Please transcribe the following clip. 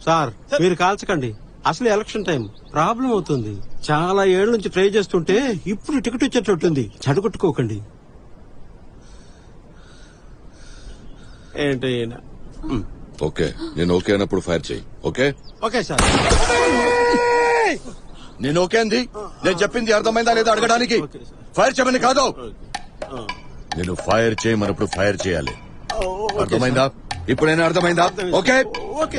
Sir మీరు కాల్చకండి, అసలు election time problem అవుతుంది. చాలా ఏళ్ల నుంచి ట్రై చేస్తుంటే ఇప్పుడు టికెట్ వచ్చేటట్టుంది. చెడగొట్టుకోకండి. ఏంటి ఈయన? ఓకే, నేను ఓకే అన్నప్పుడు ఫైర్ చేయి. Okay okay sir. నేను ఓకే అంది. నేను చెప్పింది అర్థమైందా లేదా అడగడానికి. Okay sir. ఫైర్ చేయమని కాదు, ఆ. నేను ఫైర్ చేయమన్నప్పుడు ఫైర్ చేయాలి. ఓకే అర్థమైందా? సార్. ఇప్పుడైనా అర్థమైందా? Okay okay